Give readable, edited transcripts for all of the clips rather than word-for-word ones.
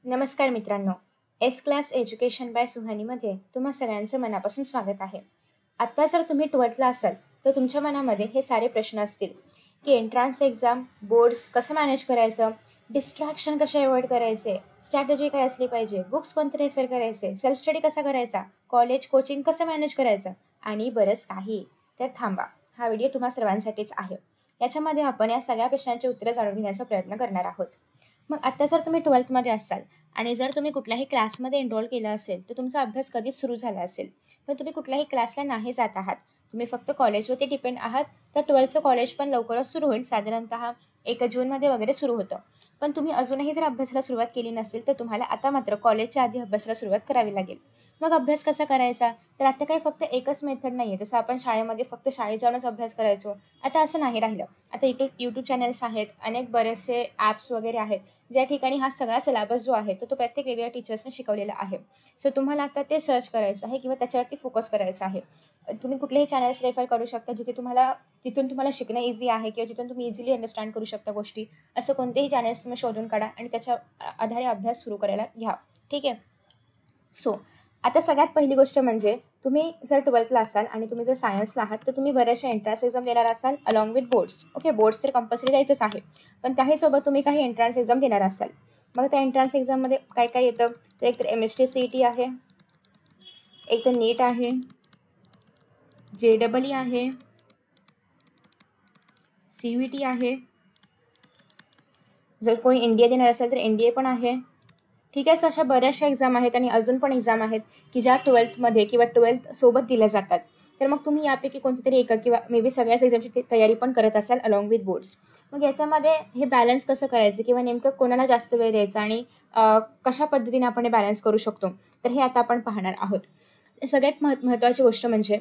नमस्कार मित्रांनो. S class education bye सुहानीमध्ये तुम्हा सगळ्यांचं मनापासून स्वागत आहे. आत्ता जर तुम्ही 12thला असाल तर तुमच्या मनामध्ये हे सारे प्रश्न असतील की एंट्रन्स एक्झाम, बोर्ड्स कसं मॅनेज करायचं, डिस्ट्रॅक्शन कसे अवॉइड करायचे, स्ट्रॅटेजी काय असली पाहिजे, बुक्स कोणते रेफर करायचे, सेल्फ स्टडी कसा करायचा, कॉलेज कोचिंग कसं मॅनेज करायचं आणि बरंच काही. तर थांबा, हा व्हिडिओ तुम्हा सर्वांसाठीच आहे. याच्यामध्ये आपण या सगळ्या प्रश्नांची उत्तरं जाणून घेण्याचा प्रयत्न करणार आहोत. मग आत्ता जर तुम्ही 12thमध्ये असाल आणि जर तुम्ही कुठल्याही क्लासमध्ये एनरोल केलं असेल, तर तुमचा अभ्यास कधीच सुरू झाला असेल. पण तुम्ही कुठल्याही क्लासला नाही जात आहात. तुम्ही फक्त कॉलेजवरती डिपेंड आहात. तर 12थचं कॉलेज पण लवकरच सुरू होईल. साधारणतः 1 जूनमध्ये वगैरे सुरू होतं. पण तुम्ही अजूनही जर अभ्यासाला सुरुवात केली नसेल, तर तुम्हाला आता मात्र कॉलेजच्या आधी अभ्यासाला सुरुवात करावी लागेल. मग अभ्यास कसा करायचा? तर आता काही फक्त एकच मेथड नाही आहे. जसं आपण शाळेमध्ये फक्त शाळेत जाऊनच अभ्यास करायचो. आता असं नाही राहिलं. आता यूट्यूब चॅनल्स आहेत, अनेक बरेचसे ॲप्स वगैरे आहेत, ज्या ठिकाणी हा सगळा सिलेबस जो आहे तो प्रत्येक वेगवेगळ्या टीचर्सने शिकवलेला आहे. सो तुम्हाला आता ते सर्च करायचं आहे किंवा त्याच्यावरती फोकस करायचं आहे. तुम्ही कुठलेही चॅनल्स रेफर करू शकता जिथून तुम्हाला शिकणं इझी आहे किंवा जिथून तुम्ही इझिली अंडरस्टँड करू शकता गोष्टी. असं कोणतेही चॅनल्स तुम्ही शोधून काढा आणि त्याच्या आधारे अभ्यास सुरू करायला घ्या. ठीक आहे. सो आता सगळ्यात पहिली गोष्ट म्हणजे तुम्ही जर 12thला असाल आणि तुम्ही जर सायन्सला आहात, तर तुम्ही बऱ्याचशा एंट्रन्स एक्झाम देणार असाल along with boards. Okay, boards तर कंपल्सरी द्यायचंच आहे. पण त्याही सोबत तुम्ही काही एंट्रन्स एक्झाम देणार असाल. मग त्या एंट्रन्स एक्झाममध्ये काय काय येतं? तर एक तर MST CET आहे, एक तर नीट आहे, JEE आहे, CUET आहे. जर कोणी NDA देणार असेल तर NDA पण आहे. ठीक आहे. सो अशा बऱ्याचशा एक्झाम आहेत आणि अजून पण एक्झाम आहेत की ज्या 12thमध्ये किंवा 12th सोबत दिल्या जातात. तर मग तुम्ही यापैकी कोणतीतरी एका किंवा मे बी सगळ्याच एक्झामची तयारी पण करत असाल अलॉंग विथ बोर्ड्स. मग याच्यामध्ये हे बॅलन्स कसं करायचं किंवा नेमकं कोणाला जास्त वेळ द्यायचा आणि कशा पद्धतीने आपण हे बॅलन्स करू शकतो, तर हे आता आपण पाहणार आहोत. सगळ्यात महत्त्वाची गोष्ट म्हणजे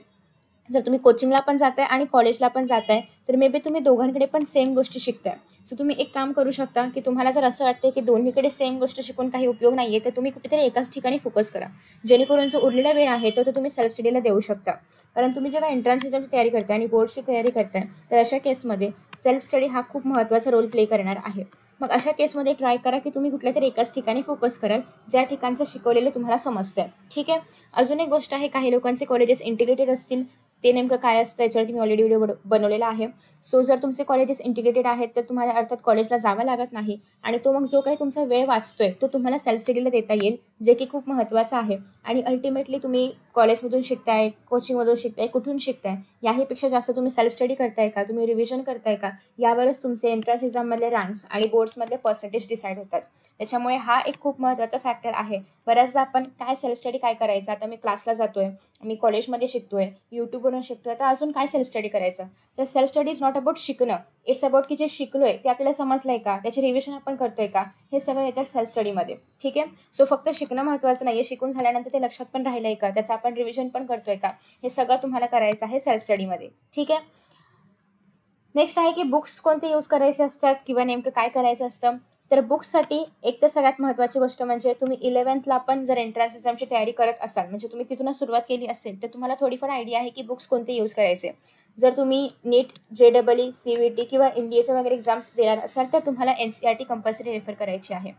जर तुम्ही कोचिंगला पण जाताय आणि कॉलेजला पण जाताय, तर मे बी तुम्ही दोघांकडे पण सेम गोष्टी शिकताय. सो तुम्ही एक काम करू शकता की तुम्हाला जर असं वाटतं की दोन्हीकडे सेम गोष्ट शिकून काही उपयोग नाही आहे, तर तुम्ही कुठेतरी एकाच ठिकाणी फोकस करा. जेणेकरून जो उरलेला वेळ आहे तो तुम्ही सेल्फ स्टडीला देऊ शकता. कारण तुम्ही जेव्हा एंट्रन्स एक्झामची तयारी करताय आणि बोर्डची तयारी करताय, तर अशा केसमध्ये सेल्फ स्टडी हा खूप महत्त्वाचा रोल प्ले करणार आहे. मग अशा केसमध्ये ट्राय करा की तुम्ही कुठल्यातरी एकाच ठिकाणी फोकस कराल, ज्या ठिकाणचं शिकवलेलं तुम्हाला समजतंय. ठीक आहे. अजून एक गोष्ट आहे, काही लोकांचे कॉलेजेस इंटिग्रेटेड असतील. ते नेमकं काय असतं याच्यावरती मी ऑलरेडी व्हिडिओ बनवलेला आहे. सो जर तुमचे कॉलेजेस इंटिग्रेटेड आहेत, तर तुम्हाला अर्थात कॉलेजला जावं लागत नाही आणि तो मग जो काही तुमचा वेळ वाचतोय तो तुम्हाला सेल्फ स्टडीला देता येईल, जे की खूप महत्त्वाचं आहे. आणि अल्टिमेटली तुम्ही कॉलेजमधून शिकताय, कोचिंगमधून शिकताय, कुठून शिकताय, याहीपेक्षा जास्त तुम्ही सेल्फ स्टडी करताय का, तुम्ही रिव्हिजन करताय का, यावरच तुमचे एंट्रन्स एक्झाममधले रँक्स आणि बोर्ड्समधले पर्सेंटेज डिसाईड होतात. त्याच्यामुळे हा एक खूप महत्त्वाचा फॅक्टर आहे. बऱ्याचदा आपण काय सेल्फ स्टडी काय करायचं, आता मी क्लासला जातोय, मी कॉलेजमध्ये शिकतोय, यूट्यूबवरून शिकतोय, तर अजून काय सेल्फ स्टडी करायचं. तर self study is not about शिकणं, इट्स अबाउट की जे शिकलोय ते आपल्याला समजलंय का, त्याचे रिव्हिजन आपण करतोय का, हे सगळं येतं सेल्फ स्टडीमध्ये. ठीक आहे. सो फक्त शिकणं महत्त्वाचं नाही आहे, शिकून झाल्यानंतर ते लक्षात पण राहिलंय का, त्याचं आपण रिव्हिजन पण करतोय का, हे सगळं तुम्हाला करायचं आहे सेल्फ स्टडीमध्ये. ठीक आहे. नेक्स्ट आहे की बुक्स कोणते यूज करायचे असतात किंवा नेमकं काय करायचं असतं. तर बुक्ससाठी एक तर सगळ्यात महत्त्वाची गोष्ट म्हणजे तुम्ही 11thला पण जर एंट्रन्स एक्झामची तयारी करत असाल, म्हणजे तुम्ही तिथूनच सुरुवात केली असेल, तर तुम्हाला थोडीफार आयडिया आहे की बुक्स कोणते यूज करायचे. जर तुम्ही नीट, JEE, CUET किंवा NDAचे वगैरे एक्झाम्स देणार असाल, तर तुम्हाला NCERT कंपल्सरी रेफर करायची आहे.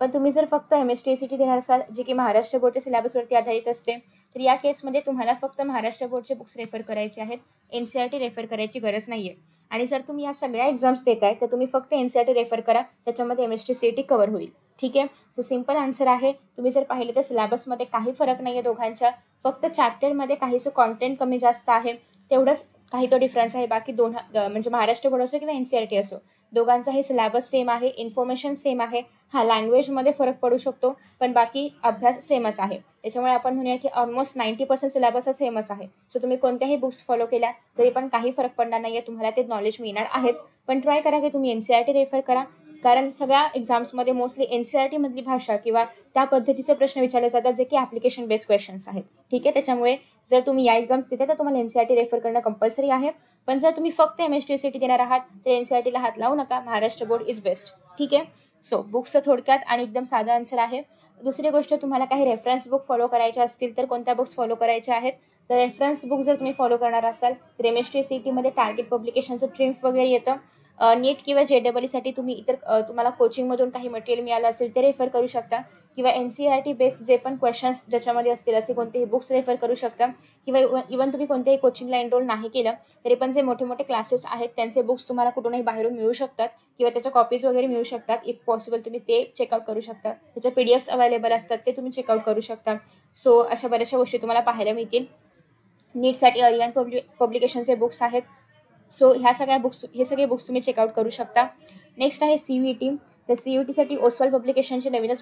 पण तुम्ही जर फक्त MST CET देणार असाल, जे की महाराष्ट्र बोर्डच्या सिलेबसवरती आधारित असते, तर या केसमध्ये तुम्हाला फक्त महाराष्ट्र बोर्डचे बुक्स रेफर करायचे आहेत. NCERT रेफर करायची गरज नाही आहे. आणि जर तुम्ही या सगळ्या एक्झाम्स देताय, तर तुम्ही फक्त NCERT रेफर करा, त्याच्यामध्ये MST CET कव्हर होईल. ठीक आहे. सो सिंपल आन्सर आहे. तुम्ही जर पाहिलं तर सिलेबसमध्ये काही फरक नाही आहे दोघांच्या. फक्त चॅप्टरमध्ये काहीसं कॉन्टेंट कमी जास्त आहे, तेवढंच काही तो डिफरन्स आहे. बाकी म्हणजे महाराष्ट्र बोर्ड असो किंवा NCERT असो, दोघांचाही सिलेबस सेम आहे, इन्फॉर्मेशन सेम आहे. हां, लँग्वेजमध्ये फरक पडू शकतो, पण बाकी अभ्यास सेमच आहे. त्याच्यामुळे आपण म्हणूया की ऑलमोस्ट 90% सिलेबस हा सेमच आहे. सो तुम्ही कोणत्याही बुक्स फॉलो केल्या तरी पण काही फरक पडणार नाही आहे. तुम्हाला ते नॉलेज मिळणार आहेच. पण ट्राय करा की तुम्ही NCERT रेफर करा, कारण सगळ्या एक्झाम्समध्ये मोस्टली NCERT मधली भाषा किंवा त्या पद्धतीचे प्रश्न विचारले जातात, जे की ॲप्लिकेशन बेस्ड क्वेश्चन्स आहेत. ठीक आहे. त्याच्यामुळे जर तुम्ही या एक्झाम्स देता, तर तुम्हाला NCERT रेफर करणं कंपल्सरी आहे. पण जर तुम्ही फक्त MST CET देणार आहात, तर NCERTला हात लावू नका. Maharashtra board is best. ठीक आहे. सो बुक्सचं थोडक्यात आणि एकदम साधं आन्सर आहे. दुसरी गोष्ट, तुम्हाला काही रेफरन्स बुक फॉलो करायच्या असतील, तर कोणत्या बुक्स फॉलो करायच्या आहेत. तर रेफरन्स बुक जर तुम्ही फॉलो करणार असाल, तर MST CETमध्ये टार्गेट पब्लिकेशनचं ट्रिम्फ वगैरे येतं. नीट किंवा JEE तुम्ही इतर तुम्हाला कोचिंगमधून काही मटेरियल मिळालं असेल ते रेफर करू शकता, किंवा NCERT बेस्ड जे पण क्वेश्चन्स ज्याच्यामध्ये असतील असे कोणतेही बुक्स रेफर करू शकता, किंवा इवन तुम्ही कोणत्याही कोचिंगला एनरोल नाही केलं तरी पण जे मोठे मोठे क्लासेस आहेत त्यांचे बुक्स तुम्हाला कुठूनही बाहेरून मिळू शकतात, किंवा त्याच्या कॉपीज वगैरे मिळू शकतात. इफ पॉसिबल तुम्ही ते चेकआउट करू शकता. त्याच्या PDFs अवेलेबल असतात ते तुम्ही चेकआउट करू शकता. सो अशा बऱ्याचशा गोष्टी तुम्हाला पाहायला मिळतील. नीटसाठी अरिहंत पब्लिकेशनचे बुक्स आहेत. सो हे सगळे बुक्स तुम्ही चेकआउट करू शकता. नेक्स्ट आहे CVT. तर CVTसाठी ओसवाल पब्लिकेशनचे नवीन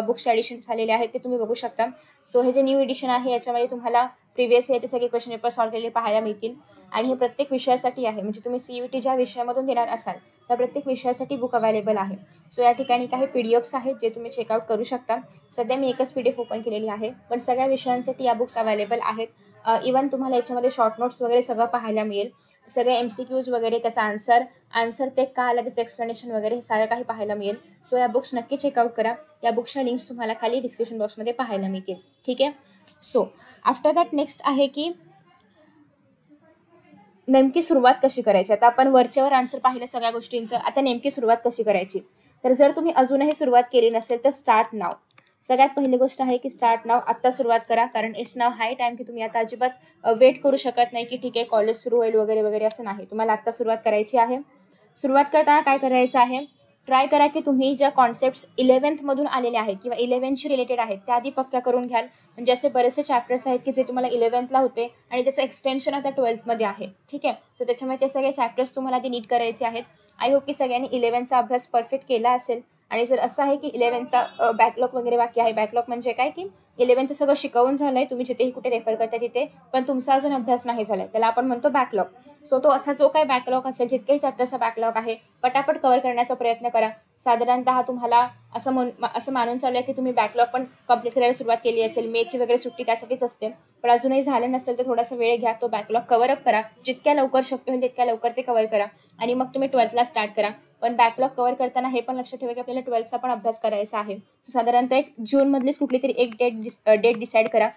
बुक्सचे ॲडिशन्स आलेले आहेत ते तुम्ही बघू शकता. सो हे जे न्यू एडिशन आहे याच्यामध्ये तुम्हाला प्रिव्हियस याचे सगळे क्वेश्चन पेपर सॉल्व्ह केलेले पाहायला मिळतील, आणि हे प्रत्येक विषयासाठी आहे. म्हणजे तुम्ही CVT ज्या विषयामधून देणार असाल त्या प्रत्येक विषयासाठी बुक अवेलेबल आहे. सो या ठिकाणी काही PDFs आहेत जे तुम्ही चेकआउट करू शकता. सध्या मी एकच PDF ओपन केलेली आहे, पण सगळ्या विषयांसाठी या बुक्स अवेलेबल आहेत. इवन तुम्हाला याच्यामध्ये शॉर्ट नोट्स वगैरे सगळं पाहायला मिळेल. सगळे MCQs वगैरे, त्याचा आन्सर ते का आला त्याचं एक्सप्लेनेशन वगैरे हे सारं काही पाहायला मिळेल. सो या बुक्स नक्की चेकआउट करा. या बुक्सच्या लिंक्स तुम्हाला खाली डिस्क्रिप्शन बॉक्समध्ये पाहायला मिळतील. ठीक आहे. सो आफ्टर दॅट नेक्स्ट आहे की नेमकी सुरुवात कशी करायची. आता आपण वरच्यावर आन्सर पाहिलं सगळ्या गोष्टींचं, आता नेमकी सुरुवात कशी करायची. तर जर तुम्ही अजूनही सुरुवात केली नसेल तर स्टार्ट नाव. सगळ्यात पहिली गोष्ट आहे की स्टार्ट नाव, आत्ता सुरुवात करा. कारण इट्स नाव हाय टाईम की तुम्ही आता अजिबात वेट करू शकत नाही की ठीक आहे कॉलेज सुरू होईल वगैरे वगैरे, असं नाही. तुम्हाला आत्ता सुरुवात करायची आहे. सुरुवात करताना काय करायचं आहे, ट्राय करा की तुम्ही ज्या कॉन्सेप्ट्स 11th आलेल्या आहेत किंवा 11th रिलेटेड आहेत त्या आधी पक्क्या करून घ्याल. म्हणजे असे बरेचसे चॅप्टर्स आहेत की जे तुम्हाला 11th होते आणि त्याचं एक्सटेन्शन आता 12th आहे. ठीक आहे. सो त्याच्यामुळे ते सगळे चॅप्टर्स तुम्हाला आधी नीट करायचे आहेत. आय होप की सगळ्यांनी 11th अभ्यास परफेक्ट केला असेल. आणि जर असं आहे की 11th बॅकलॉग वगैरे बाकी आहे, बॅकलॉग म्हणजे काय की 11th सगळं शिकवून झालं आहे, तुम्ही जिथेही कुठे रेफर करता तिथे, पण तुमचा अजून अभ्यास नाही झाला आहे, त्याला आपण म्हणतो बॅकलॉग. सो तो असा जो काही बॅकलॉग असेल, जितकेही चॅप्टरचा बॅकलॉग आहे पटापट कव्हर करण्याचा प्रयत्न करा. साधारणतः तुम्हाला असं मानून चालू आहे की तुम्ही बॅकलॉग पण कंप्लीट करायला सुरुवात केली असेल. मेची वगैरे सुट्टी त्यासाठीच असते, पण अजूनही झालं नसेल तर थोडासा वेळ घ्या, तो बॅकलॉग कव्हर अप करा. जितक्या लवकर शक्य होईल तितक्या लवकर ते कव्हर करा आणि मग तुम्ही 12th स्टार्ट करा. पण बॅकलॉग कव्हर करताना हे पण लक्षात ठेवा की आपल्याला 12th पण अभ्यास करायचा आहे. सो साधारणतः एक जूनमधलीच कुठली तरी एक डेट डिसाईड करा.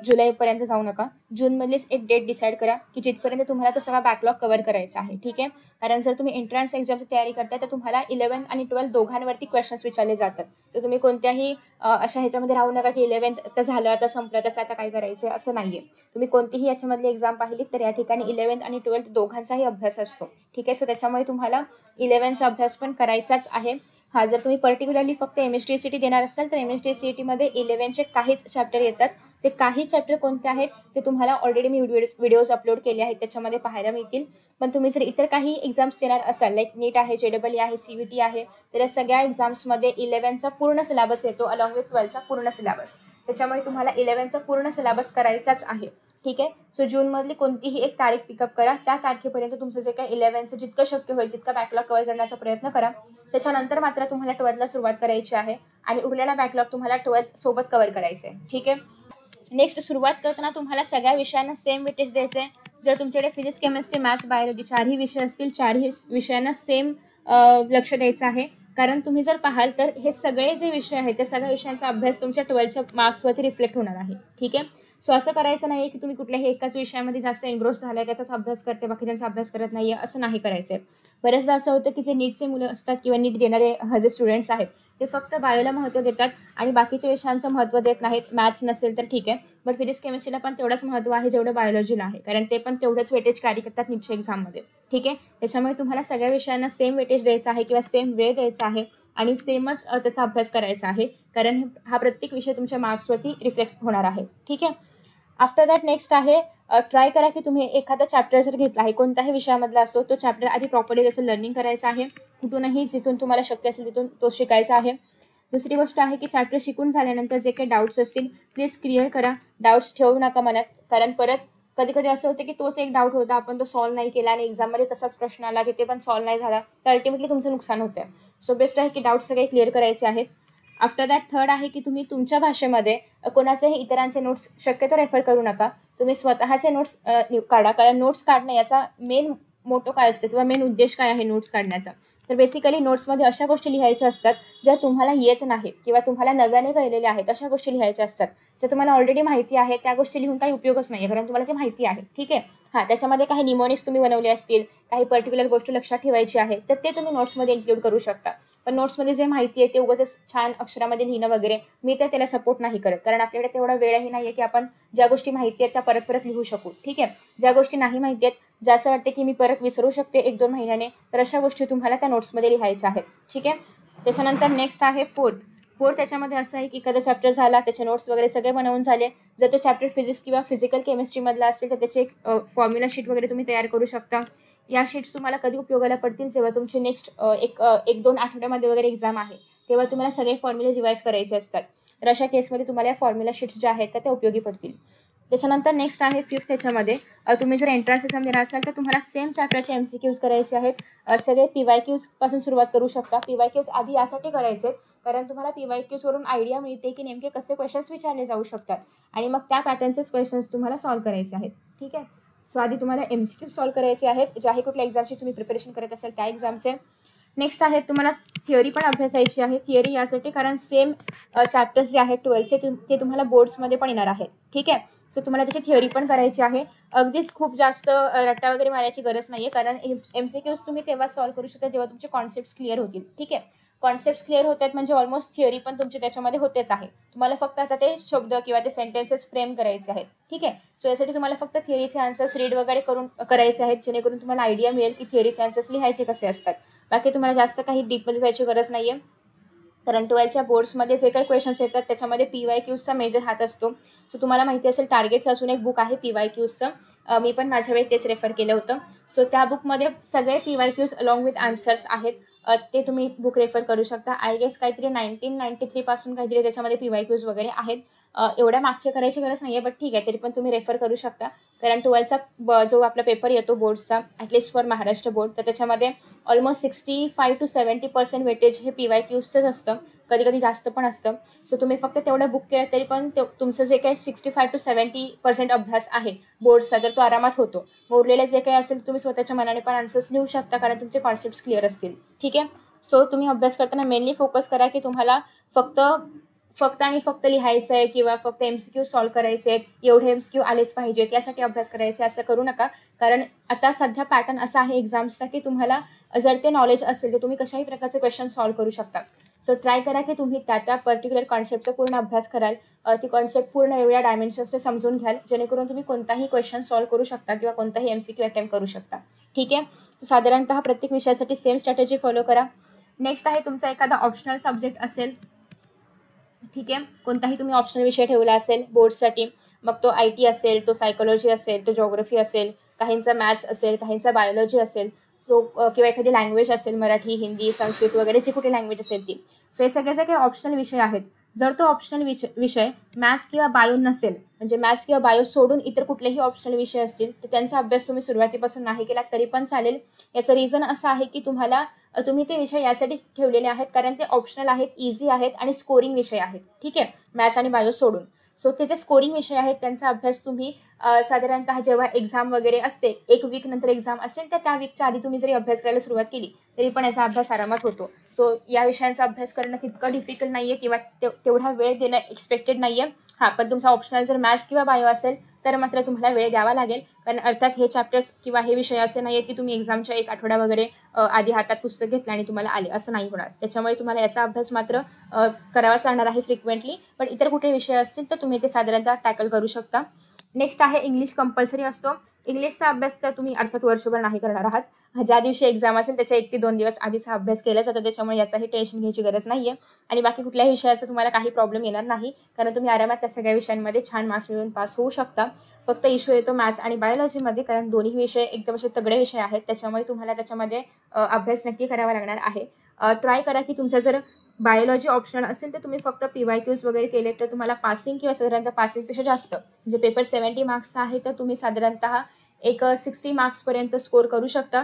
जुलैपर्यंत जाऊ नका. जूनमधलीच एक डेट डिसाईड करा की जिथपर्यंत तुम्हाला तो सगळा बॅकलॉग कव्हर करायचा आहे. ठीक आहे. कारण जर तुम्ही एंट्रन्स एक्झामची तयारी करताय तर तुम्हाला 11th आणि 12th दोघांवरती क्वेश्चन्स विचारले जातात. सो तुम्ही कोणत्याही अशा ह्याच्यामध्ये राहू नका की 11th आता झालं, आता संपलं, त्याचं आता काय करायचं असं नाही आहे. तुम्ही कोणतीही याच्यामधली एक्झाम पाहिली तर या ठिकाणी 11th आणि 12th दोघांचाही अभ्यास असतो. ठीक आहे. सो त्याच्यामुळे तुम्हाला 11th अभ्यास पण करायचाच आहे. हा, जर तुम्ही पर्टिक्युलरली फक्त MSTCET देणार असाल तर MSTCET 11th काहीच चॅप्टर येतात. ते काही चॅप्टर कोणते आहेत ते तुम्हाला ऑलरेडी मी व्हिडिओज अपलोड केले आहेत, त्याच्यामध्ये पाहायला मिळतील. पण तुम्ही जर इतर काही एक्झाम्स देणार असाल, लाईक नीट आहे, JEE आहे, CVT आहे, तर या सगळ्या एक्झाम्समध्ये 11th पूर्ण सिलेबस येतो अलॉंग विथ 12th पूर्ण सिलेबस. त्याच्यामुळे तुम्हाला 11th पूर्ण सिलेबस करायचाच आहे. ठीक आहे. सो जूनमधली कोणतीही एक तारीख पिकअप करा. त्या तारखेपर्यंत तुमचं जे काही 11th जितकं शक्य होईल तितका बॅकलॉग कव्हर करण्याचा प्रयत्न करा. त्याच्यानंतर मात्र तुम्हाला 12th सुरुवात करायची आहे आणि उरलेला बॅकलॉग तुम्हाला 12th सोबत कव्हर करायचं आहे. ठीक आहे. नेक्स्ट, सुरुवात करताना तुम्हाला सगळ्या विषयांना सेम वेटेज द्यायचं आहे. जर तुमच्याकडे फिजिक्स, केमिस्ट्री, मॅथ्स, बायोलॉजी चारही विषय असतील, चारही विषयांना सेम लक्ष द्यायचं आहे. कारण तुम्ही जर पाहाल तर हे सगळे जे विषय आहेत त्या सगळ्या विषयांचा अभ्यास तुमच्या 12th मार्क्सवरती रिफ्लेक्ट होणार आहे. ठीक आहे. सो असं करायचं नाही की तुम्ही कुठल्याही एकाच विषयामध्ये जास्त एनग्रोस झालाय त्याचाच अभ्यास करते, बाकीच्यांचा अभ्यास करत नाहीये, असं नाही करायचं आहे. बऱ्याचदा असं होतं की जे नीटचे मुलं असतात किंवा नीट देणारे जे स्टुडंट्स आहेत ते फक्त बायोला महत्त्व देतात आणि बाकीच्या विषयांचं महत्त्व देत नाहीत. मॅथ्स नसेल तर ठीक आहे, बट फिजिक्स, केमिस्ट्रीला पण तेवढंच महत्त्व आहे जेवढं बायोलॉजीला आहे, कारण ते पण तेवढंच वेटेज कॅरी करतात नीटच्या एक्झाममध्ये. ठीक आहे. त्याच्यामुळे तुम्हाला सगळ्या विषयांना सेम वेटेज द्यायचं आहे किंवा सेम वेळ द्यायचा आहे आणि सेमच त्याचा अभ्यास करायचा आहे, कारण हा प्रत्येक विषय तुमच्या मार्क्सवरती रिफ्लेक्ट होणार आहे. ठीक आहे. आफ्टर दॅट नेक्स्ट आहे, ट्राय करा की तुम्ही एखादा चॅप्टर जर घेतला आहे कोणत्याही विषयामधला असो, तो चॅप्टर आधी प्रॉपरली त्याचं लर्निंग करायचं आहे. कुठूनही जिथून तुम्हाला शक्य असेल तिथून तो शिकायचा आहे. दुसरी गोष्ट आहे की चॅप्टर शिकून झाल्यानंतर जे काही डाऊट्स असतील प्लीज क्लिअर करा. डाऊट्स ठेवू नका मनात, कारण परत कधी कधी असं होतं की तोच एक डाऊट होता, आपण तो सॉल्व्ह नाही केला आणि एक्झाममध्ये तसाच प्रश्न आला की ते पण सॉल्व्ह नाही झाला, तर अल्टिमेटली तुमचं नुकसान होतं. सो बेस्ट आहे की डाऊट्स सगळे क्लिअर करायचे आहेत. आफ्टर दॅट थर्ड आहे की तुम्ही तुमच्या भाषेमध्ये कोणाचेही इतरांचे नोट्स शक्यतो रेफर करू नका. तुम्ही स्वतःचे नोट्स काढा, कारण नोट्स काढणं याचा मेन मोटो काय असतो किंवा मेन उद्देश काय आहे नोट्स काढण्याचा, तर बेसिकली नोट्समध्ये अशा गोष्टी लिहायच्या असतात ज्या तुम्हाला येत नाहीत किंवा तुम्हाला नव्याने कळलेल्या आहेत, अशा गोष्टी लिहायच्या असतात. ज्या तुम्हाला ऑलरेडी माहिती आहे त्या गोष्टी लिहून काही उपयोगच नाही आहे, कारण तुम्हाला ते माहिती आहे. ठीक आहे. हां, त्याच्यामध्ये काही निमोनिक्स तुम्ही बनवले असतील, काही पर्टिक्युलर गोष्ट लक्षात ठेवायची आहे, तर ते तुम्ही नोट्समध्ये इन्क्लूड करू शकता. पण नोट्समध्ये जे माहिती आहे ते उगाचच छान अक्षरामध्ये लिहिणं वगैरे, मी तर त्याला सपोर्ट नाही करत, कारण आपल्याकडे तेवढा वेळही नाही आहे की आपण ज्या गोष्टी माहिती आहेत त्या परत परत लिहू शकू. ठीक आहे. ज्या गोष्टी नाही माहिती आहेत, ज्या असं वाटते की मी परत विसरू शकते 1-2 महिन्याने, तर अशा गोष्टी तुम्हाला त्या नोट्समध्ये लिहायच्या आहेत. ठीक आहे. त्याच्यानंतर नेक्स्ट आहे फोर्थ त्याच्यामध्ये असं आहे की एखादा चॅप्टर झाला, त्याचे नोट्स वगैरे सगळे बनवून झाले. जर तो चॅप्टर फिजिक्स किंवा फिजिकल केमिस्ट्रीमधला असेल तर त्याची एक फॉर्म्युला शीट वगैरे तुम्ही तयार करू शकता. या शीट्स तुम्हाला कधी उपयोगाला पडतील, जेव्हा तुमची नेक्स्ट 1-2 आठवड्यामध्ये वगैरे एक्झाम आहे, तेव्हा तुम्हाला सगळे फॉर्म्युले रिवाईज करायचे असतात. तर अशा केसमध्ये तुम्हाला या फॉर्म्युला शीट्स ज्या आहेत त्या उपयोगी पडतील. त्याच्यानंतर नेक्स्ट आहे फिफ्थ त्याच्यामध्ये, तुम्ही जर एंट्रन्स एक्झाम देणार असाल तर तुम्हाला सेम चॅप्टरचे MCQs करायचे आहेत. सगळे PYQs पासून सुरुवात करू शकता. PYQs आधी यासाठी करायचे कारण तुम्हाला PYQs वरून आयडिया मिळते की नेमके कसे क्वेश्चन्स विचारले जाऊ शकतात आणि मग त्या पॅटर्नचेच क्वेश्चन्स तुम्हाला सॉल्व्ह करायचे आहेत. ठीक आहे. सो आधी तुम्हाला MCQ सॉल्व्ह करायचे आहेत, ज्याही कुठल्या एक्झामची तुम्ही प्रिपरेशन करत असाल त्या एक्झामचे. नेक्स्ट आहे तुम्हाला थिअरी पण अभ्यासायची आहे. थिअरी यासाठी कारण सेम चॅप्टर्स जे आहेत 12चे ते तुम्हाला बोर्ड्समध्ये पण येणार आहेत. ठीक आहे. सो तुम्हाला त्याची थिअरी पण करायची आहे. अगदीच खूप जास्त रट्टा वगैरे मारायची गरज नाही आहे, कारण MCQs तुम्ही तेव्हा सॉल्व्ह करू शकता जेव्हा तुमचे कॉन्सेप्ट्स क्लिअर होतील. ठीक आहे. कॉन्सेप्ट्स क्लिअर होत आहेत म्हणजे ऑलमोस्ट थिअरी पण तुमची त्याच्यामध्ये होतेच आहे. तुम्हाला फक्त आता ते शब्द किंवा ते सेंटेन्सेस फ्रेम करायचे आहेत. ठीक आहे. सो यासाठी तुम्हाला फक्त थिअरीचे आन्सर्स रीड वगैरे करून करायचे आहेत, जेणेकरून तुम्हाला आयडिया मिळेल की थिअरीचे आन्सर्स लिहायचे कसे असतात. बाकी तुम्हाला जास्त काही डीपमध्ये जायची गरज नाही आहे, कारण 12च्या बोर्ड्समध्ये जे काही क्वेश्चन्स येतात त्याच्यामध्ये PYQsचा मेजर हात असतो. सो तुम्हाला माहिती असेल टार्गेट्स असून एक बुक आहे PYQsचं, मी पण माझ्या वेळी तेच रेफर केलं होतं. सो त्या बुकमध्ये सगळे PYQs अलॉंग विथ आन्सर्स आहेत. ते तुम्ही बुक रेफर करू शकता. आय गेस काहीतरी 1993 पासून काहीतरी त्याच्यामध्ये PYQs वगैरे आहेत. एवढ्या मागचे करायची गरज नाही आहे, बट ठीक आहे, तरी पण तुम्ही रेफर करू शकता. कारण 12चा जो आपला पेपर येतो बोर्ड्सचा, ॲटलिस्ट फॉर महाराष्ट्र बोर्ड, तर त्याच्यामध्ये ऑलमोस्ट 65 to 70% वेटेज हे PYQsचंच असतं, कधी कधी जास्त पण असतं. सो तुम्ही फक्त तेवढं बुक केलं तरी पण तुमचं जे काही 65 to 70% अभ्यास आहे बोर्ड्सचा, तर तो आरामात होतो. उरलेले जे काही असेल तुम्ही स्वतःच्या मनाने पण आन्सर्स लिहू शकता, कारण तुमचे कॉन्सेप्ट्स क्लिअर असतील. ठीक आहे. सो तुम्ही अभ्यास करताना मेनली फोकस करा की तुम्हाला फक्त आणि फक्त लिहायचं आहे किंवा फक्त MCQ सॉल्व्ह करायचे आहेत, एवढे MCQ आलेच पाहिजेत यासाठी अभ्यास करायचे असं करू नका. कारण आता सध्या पॅटर्न असा आहे एक्झाम्सचा की तुम्हाला जर ते नॉलेज असेल तर तुम्ही कशाही प्रकारचे क्वेश्चन सॉल्व्ह करू शकता. सो ट्राय करा की तुम्ही त्या पर्टिक्युलर कॉन्सेप्टचा पूर्ण अभ्यास कराल, ती कॉन्सेप्ट पूर्ण वेगळ्या डायमेन्शन्सने समजून घ्याल, जेणेकरून तुम्ही कोणताही क्वेश्चन सॉल्व्ह करू शकता किंवा कोणताही MCQ अटेम्प्ट करू शकता. ठीक आहे. सो साधारणतः प्रत्येक विषयासाठी सेम स्ट्रॅटेजी फॉलो करा. नेक्स्ट आहे तुमचा एखादा ऑप्शनल सब्जेक्ट असेल. ठीक आहे. कोणताही तुम्ही ऑप्शनल विषय ठेवला असेल बोर्डसाठी, मग तो IT असेल, तो सायकोलॉजी असेल, तो जिओग्राफी असेल, काहींचा मॅथ्स असेल, काहींचा बायोलॉजी असेल, सो किंवा एखादी लँग्वेज असेल, मराठी, हिंदी, संस्कृत वगैरे जी कुठली लँग्वेज असेल ती. सो हे सगळे जे काही ऑप्शनल विषय आहेत, जर तो ऑप्शनल विषय मॅथ्स किंवा बायो नसेल, म्हणजे मॅथ्स किंवा बायो सोडून इतर कुठलेही ऑप्शनल विषय असतील, तर त्यांचा अभ्यास तुम्ही सुरुवातीपासून नाही केला तरी पण चालेल. याचं रिझन असं आहे की तुम्ही ते विषय यासाठी ठेवलेले आहेत कारण ते ऑप्शनल आहेत, इझी आहेत आणि स्कोरिंग विषय आहेत. ठीक आहे. मॅथ्स आणि बायो सोडून. सो ते जे स्कोरिंग विषय आहेत त्यांचा अभ्यास तुम्ही साधारणतः जेव्हा एक्झाम वगैरे असते, 1 वीक नंतर एक्झाम असेल तर त्या वीकच्या आधी तुम्ही जरी अभ्यास करायला सुरुवात केली तरी पण याचा अभ्यास आरामात होतो. सो या विषयांचा अभ्यास करणं तितकं डिफिकल्ट नाही आहे किंवा तेवढा वेळ देणं एक्सपेक्टेड नाही आहे. हां, पण तुमचा ऑप्शनल जर मॅथ्स किंवा बायो असेल तर मात्र तुम्हाला वेळ द्यावा लागेल, कारण अर्थात हे चॅप्टर्स किंवा हे विषय असे नाही आहेत की तुम्ही एक्झामच्या 1 आठवडा वगैरे आधी हातात पुस्तक घेतलं आणि तुम्हाला आले, असं नाही होणार. त्याच्यामुळे तुम्हाला याचा अभ्यास मात्र करावाच लागणार आहे फ्रिक्वेंटली. पण इतर कुठे विषय असतील तर तुम्ही ते साधारणतः टॅकल करू शकता. नेक्स्ट आहे इंग्लिश कंपल्सरी असतो. इंग्लिशचा अभ्यास तर तुम्ही अर्थात वर्षभर नाही करणार आहात. ज्या दिवशी एक्झाम असेल त्याच्या 1 ते 2 दिवस आधीचा अभ्यास केला जातो, त्याच्यामुळे याचाही टेन्शन घ्यायची गरज नाही आहे. आणि बाकी कुठल्याही विषयाचा तुम्हाला काही प्रॉब्लेम येणार नाही, कारण तुम्ही आरामात त्या सगळ्या विषयांमध्ये छान मार्क्स मिळवून पास होऊ शकता. फक्त इश्यू येतो मॅथ्स आणि बायोलॉजीमध्ये, कारण दोन्ही विषय एकदम असे तगडे विषय आहेत, त्याच्यामुळे तुम्हाला त्याच्यामध्ये अभ्यास नक्की करावा लागणार आहे. ट्राय करा की तुमचा जर बायोलॉजी ऑप्शनल असेल तर तुम्ही फक्त PYQs वगैरे केले तर तुम्हाला पासिंग किंवा साधारणतः पासिंगपेक्षा जास्त, म्हणजे पेपर 70 मार्क्सचा आहे तर तुम्ही साधारणतः एक 60 मार्क्सपर्यंत स्कोर करू शकता.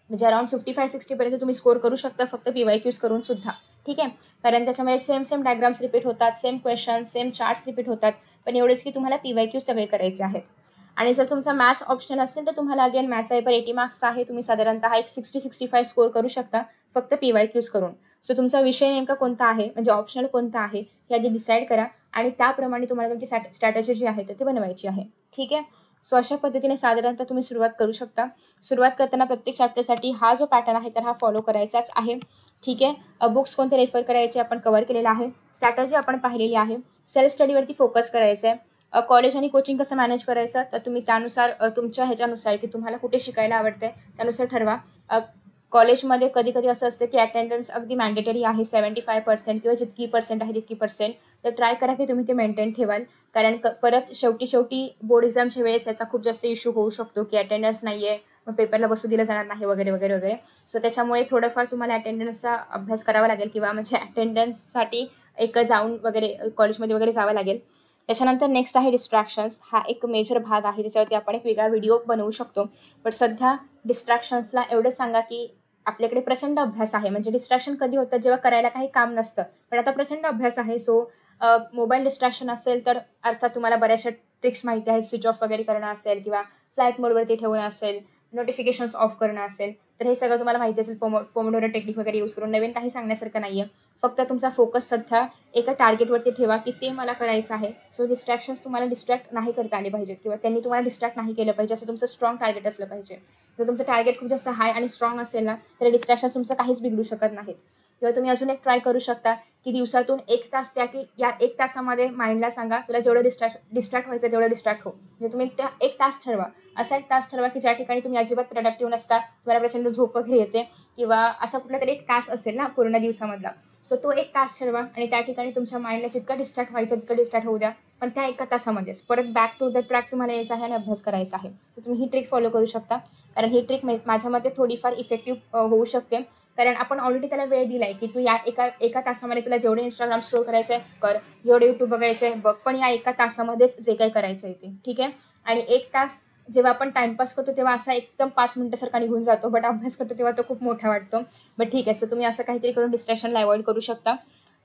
म्हणजे अराउंड 55-60 पर्यंत तुम्ही स्कोर करू शकता फक्त PYQs करून सुद्धा. ठीक आहे. कारण त्याच्यामध्ये सेम डायग्राम्स रिपीट होतात, same question, same charts repeat होतात, पण एवढेच की तुम्हाला PYQs सगळे करायचे आहेत. आणि जर तुमचा मॅथ्स ऑप्शन असेल तर तुम्हाला अगेन मॅथ्सचा पेपर 80 मार्क्स आहे. तुम्ही साधारणतः एक 60-65 स्कोर करू शकता फक्त PYQs करून. सो तुमचा विषय नेमका कोणता आहे, म्हणजे ऑप्शनल कोणता आहे हे आधी डिसाईड करा आणि त्याप्रमाणे तुम्हाला तुमची स्ट्रॅटेजी जी आहे तर ती बनवायची आहे. ठीक आहे. सो अशा पद्धतीने साधारणतः तुम्ही सुरुवात करू शकता. सुरुवात करताना प्रत्येक चॅप्टरसाठी हा जो पॅटर्न आहे तर हा फॉलो करायचाच आहे. ठीक आहे. बुक्स कोणते रेफर करायचे आपण कव्हर केलेलं आहे. स्ट्रॅटेजी आपण पाहिलेली आहे. सेल्फ स्टडीवरती फोकस करायचं आहे. कॉलेज आणि कोचिंग कसं मॅनेज करायचं तर तुम्ही त्यानुसार तुमच्या ह्याच्यानुसार की तुम्हाला कुठे शिकायला आवडतंय त्यानुसार ठरवा. कॉलेजमध्ये कधी कधी असं असतं की अटेंडन्स अगदी मॅन्डेटरी आहे 75% किंवा जितकी पर्सेंट आहे तितकी पर्सेंट. तर ट्राय करा की तुम्ही ते मेंटेन ठेवाल, कारण परत शेवटी बोर्ड एक्झामच्या वेळेस याचा खूप जास्त इश्यू होऊ शकतो की अटेंडन्स नाही आहे, मग पेपरला बसू दिलं जाणार नाही वगैरे वगैरे वगैरे. सो त्याच्यामुळे थोडंफार तुम्हाला अटेंडन्सचा अभ्यास करावा लागेल किंवा म्हणजे अटेंडन्ससाठी एक जाऊन वगैरे कॉलेजमध्ये वगैरे जावं लागेल. त्याच्यानंतर नेक्स्ट आहे डिस्ट्रॅक्शन्स. हा एक मेजर भाग आहे ज्याच्यावरती आपण एक वेगळा व्हिडिओ बनवू शकतो. पण सध्या डिस्ट्रॅक्शन्सला एवढंच सांगा की आपल्याकडे प्रचंड अभ्यास आहे. म्हणजे डिस्ट्रॅक्शन कधी होतं जेव्हा करायला काही काम नसतं, पण आता प्रचंड अभ्यास आहे. सो मोबाईल डिस्ट्रॅक्शन असेल तर अर्थात तुम्हाला बऱ्याचशा ट्रिक्स माहिती आहेत. स्विच ऑफ वगैरे करणं असेल किंवा फ्लाईट मोडवरती ठेवणं असेल, नोटिफिकेशन्स ऑफ करणं असेल, तर हे सगळं तुम्हाला माहिती असेल. पोमोडोरो टेक्निक वगैरे यूज करून नवीन काही सांगण्यासारखं नाही आहे. फक्त तुमचा फोकस सध्या एका टार्गेटवरती ठेवा की ते मला करायचं आहे. सो डिस्ट्रॅक्शन्स तुम्हाला डिस्ट्रॅक्ट नाही करता आले पाहिजेत किंवा त्यांनी तुम्हाला डिस्ट्रॅक्ट नाही केलं पाहिजे. असं तुमचं स्ट्रॉंग टार्गेट असलं पाहिजे. जर तुमचं टार्गेट खूप जास्त हाय आणि स्ट्रॉंग असेल ना तर डिस्ट्रॅक्शन्स तुमचं काहीच बिघडू शकत नाहीत. किंवा तुम्ही अजून एक ट्राय करू शकता की दिवसातून 1 तास द्या की या 1 तासामध्ये माइंडला सांगा तुला जेवढं डिस्ट्रॅक्ट व्हायचं तेवढं डिस्ट्रॅक्ट हो. म्हणजे तुम्ही त्या 1 तास ठरवा. असा 1 तास ठरवा की ज्या ठिकाणी तुम्ही अजिबात प्रोडक्टिव्ह नसता, तुम्हाला प्रचंड झोप वगैरे येते किंवा असा कुठला तरी 1 तास असेल ना पूर्ण दिवसामधला. सो तो 1 तास ठरवा आणि त्या ठिकाणी तुमच्या माइंडला जितकं डिस्ट्रॅक्ट व्हायचं तितकं डिस्ट्रॅक्ट होऊ द्या. पण त्या 1 तासामध्येच परत बॅक टू द ट्रॅक तुम्हाला यायचं आहे आणि अभ्यास करायचा आहे. सो तुम्ही ही ट्रिक फॉलो करू शकता. कारण ही ट्रिक माझ्या मते थोडीफार इफेक्टिव्ह होऊ शकते. कारण आपण ऑलरेडी त्याला वेळ दिला आहे की तू या एका तासामध्ये तुला जेवढे Instagram स्क्रोल करायचं आहे कर, जेवढे YouTube बघायचं आहे बघ, पण या 1 तासामध्येच जे काही करायचं आहे ते. ठीक आहे. आणि 1 तास जेव्हा आपण टाईमपास करतो तेव्हा असा एकदम 5 मिनिटासारखा निघून जातो, बट अभ्यास करतो तेव्हा तो खूप मोठा वाटतो. बट ठीक आहे. सो तुम्ही असं काहीतरी करून डिस्ट्रॅक्शनला अवॉइड करू शकता.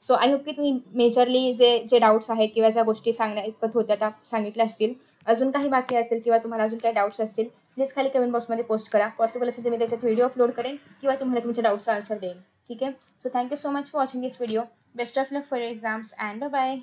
सो आय होप की तुम्ही मेजरली जे डाऊट्स आहेत किंवा ज्या गोष्टी सांगण्या इतपत होत्या त्या सांगितल्या असतील. अजून काही बाकी असेल किंवा तुम्हाला अजून काही डाऊट्स असतील प्लीज खाली कमेंट बॉक्समध्ये पोस्ट करा. पॉसिबल असेल तर मी त्याच्यात व्हिडिओ अपलोड करेन किंवा तुम्हाला तुमच्या डाऊट्सचा आन्सर देईन. ठीक आहे. So thank you so much for watching this video. Best of luck for your exams and bye.